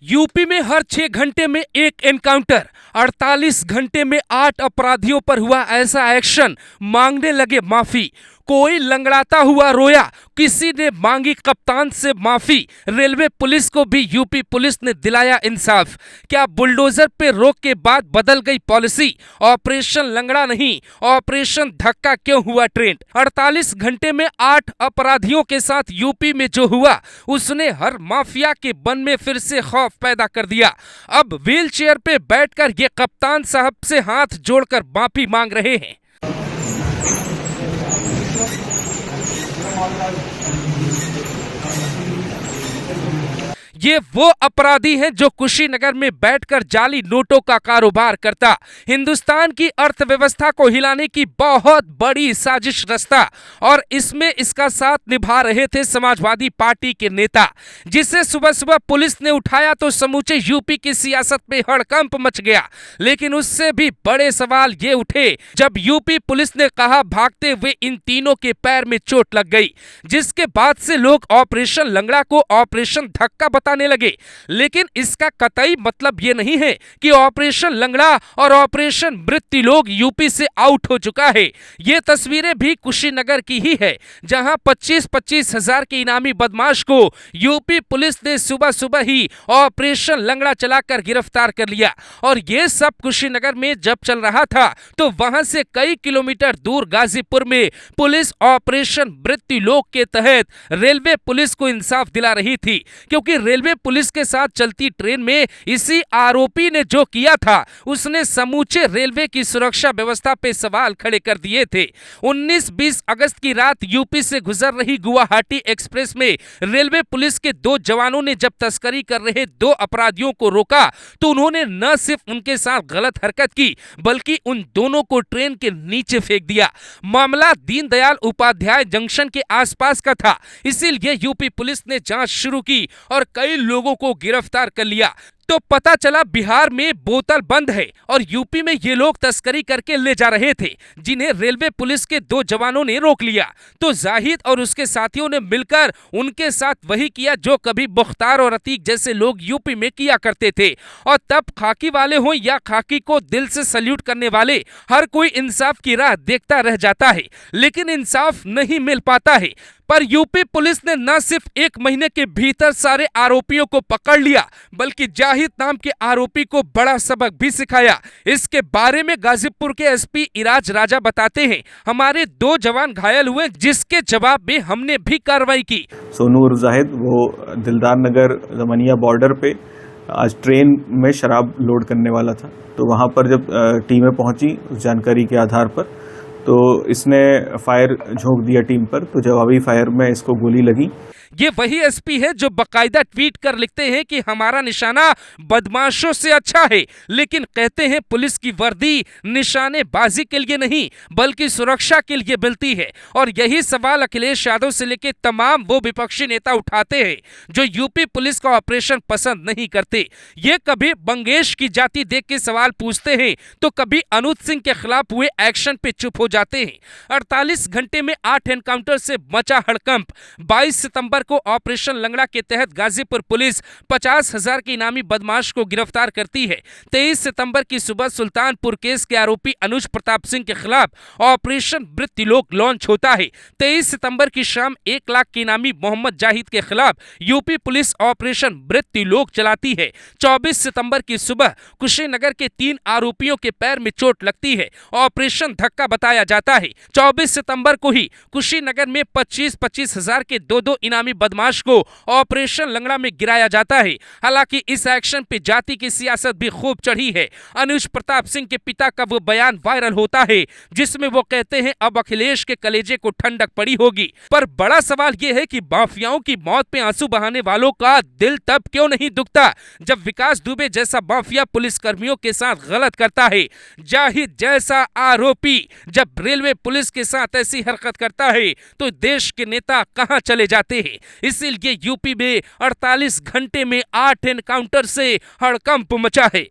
UP में हर 6 घंटे में एक एनकाउंटर, 48 घंटे में 8 अपराधियों पर हुआ ऐसा एक्शन, मांगने लगे माफी। कोई लंगड़ाता हुआ रोया, किसी ने मांगी कप्तान से माफी। रेलवे पुलिस को भी यूपी पुलिस ने दिलाया इंसाफ। क्या बुलडोजर पे रोक के बाद बदल गई पॉलिसी? ऑपरेशन लंगड़ा नहीं, ऑपरेशन धक्का क्यों हुआ ट्रेंड? 48 घंटे में 8 अपराधियों के साथ यूपी में जो हुआ, उसने हर माफिया के मन में फिर से खौफ पैदा कर दिया। अब व्हील चेयर पे बैठकर ये कप्तान साहब से हाथ जोड़कर माफी मांग रहे हैं। ये वो अपराधी हैं जो कुशीनगर में बैठकर जाली नोटों का कारोबार करता, हिंदुस्तान की अर्थव्यवस्था को हिलाने की बहुत बड़ी साजिश रचता, और इसमें इसका साथ निभा रहे थे समाजवादी पार्टी के नेता, जिसे सुबह सुबह पुलिस ने उठाया तो समूचे यूपी की सियासत में हड़कंप मच गया। लेकिन उससे भी बड़े सवाल ये उठे जब यूपी पुलिस ने कहा भागते हुए इन तीनों के पैर में चोट लग गई, जिसके बाद से लोग ऑपरेशन लंगड़ा को ऑपरेशन धक्का बताने लगे। लेकिन इसका कतई मतलब ये नहीं है कि ऑपरेशन लंगड़ा और ऑपरेशन मृत्युलोक यूपी से आउट हो चुका है। ये तस्वीरें भी कुशीनगर की ही है, जहां 25-25 हजार के इनामी बदमाश को यूपी पुलिस ने सुबह सुबह ही ऑपरेशन लंगड़ा चलाकर गिरफ्तार कर लिया। और ये सब कुशीनगर में जब चल रहा था तो वहां से कई किलोमीटर दूर गाजीपुर में पुलिस ऑपरेशन मृत्युलोक के तहत रेलवे पुलिस को इंसाफ दिला रही थी, क्योंकि रेलवे पुलिस के साथ चलती ट्रेन में इसी आरोपी ने जो किया था, उसने समूचे रेलवे की सुरक्षा व्यवस्था पे सवाल खड़े कर दिए थे। 19-20 अगस्त की रात यूपी से गुजर रही गुवाहाटी एक्सप्रेस में रेलवे पुलिस के 2 जवानों ने जब तस्करी कर रहे 2 अपराधियों को रोका तो उन्होंने न सिर्फ उनके साथ गलत हरकत की, बल्कि उन दोनों को ट्रेन के नीचे फेंक दिया। मामला दीनदयाल उपाध्याय जंक्शन के आसपास का था, इसीलिए यूपी पुलिस ने जांच शुरू की और कई लोगों को गिरफ्तार कर लिया। तो पता चला बिहार में बोतल बंद है और यूपी में ये लोग तस्करी करके ले जा रहे थे, जिन्हें रेलवे पुलिस के 2 जवानों ने रोक लिया। तो जाहिद और उसके साथियों ने मिलकर उनके साथ वही किया जो कभी मुख्तार और अतीक जैसे लोग यूपी में किया करते थे। और तब खाकी वाले हों या खाकी को दिल से सल्यूट करने वाले, हर कोई इंसाफ की राह देखता रह जाता है, लेकिन इंसाफ नहीं मिल पाता है। पर यूपी पुलिस ने न सिर्फ 1 महीने के भीतर सारे आरोपियों को पकड़ लिया, बल्कि जाहिद नाम के आरोपी को बड़ा सबक भी सिखाया। इसके बारे में गाजीपुर के एसपी इराज राजा बताते हैं, हमारे 2 जवान घायल हुए, जिसके जवाब में हमने भी कार्रवाई की। सोनू और जाहिद वो दिलदार नगर दमनिया बॉर्डर पे आज ट्रेन में शराब लोड करने वाला था, तो वहाँ पर जब टीमें पहुंची उस जानकारी के आधार पर, तो इसने फायर झोंक दिया टीम पर, तो जवाबी फायर में इसको गोली लगी। ये वही एसपी है जो बकायदा ट्वीट कर लिखते हैं कि हमारा निशाना बदमाशों से अच्छा है, लेकिन कहते हैं पुलिस की वर्दी निशानेबाजी के लिए नहीं बल्कि सुरक्षा के लिए मिलती है। और यही सवाल अखिलेश यादव से लेकर तमाम वो विपक्षी नेता उठाते हैं जो यूपी पुलिस का ऑपरेशन पसंद नहीं करते। ये कभी बंगेश की जाति देख के सवाल पूछते हैं तो कभी अनुज सिंह के खिलाफ हुए एक्शन पे चुप हो जाते हैं। 48 घंटे में 8 एनकाउंटर से मचा हड़कंप। 22 सितंबर को ऑपरेशन लंगड़ा के तहत गाजीपुर पुलिस 50,000 के इनामी बदमाश को गिरफ्तार करती है। 23 सितंबर की सुबह सुल्तानपुर केस के आरोपी अनुज प्रताप सिंह के खिलाफ ऑपरेशन मृत्युलोक लॉन्च होता है। 23 सितंबर की शाम 1 लाख के इनामी मोहम्मद जाहिद के खिलाफ यूपी पुलिस ऑपरेशन मृत्युलोक चलाती है। 24 सितंबर की सुबह कुशीनगर के 3 आरोपियों के पैर में चोट लगती है, ऑपरेशन धक्का बताया जाता है। 24 सितंबर को ही कुशीनगर में 25-25 हजार के 2-2 इनामी बदमाश को ऑपरेशन लंगड़ा में गिराया जाता है। हालांकि इस एक्शन पे जाति की सियासत भी खूब चढ़ी है। अनुज प्रताप सिंह के पिता का वो बयान वायरल होता है जिसमें वो कहते हैं अब अखिलेश के कलेजे को ठंडक पड़ी होगी। पर बड़ा सवाल ये है कि माफियाओं की मौत पे आंसू बहाने वालों का दिल तब क्यों नहीं दुखता जब विकास दुबे जैसा माफिया पुलिसकर्मियों के साथ गलत करता है, जाहिद जैसा आरोपी जब रेलवे पुलिस के साथ ऐसी हरकत करता है तो देश के नेता कहां चले जाते हैं। इसीलिए यूपी में 48 घंटे में 8 एनकाउंटर से हड़कंप मचा है।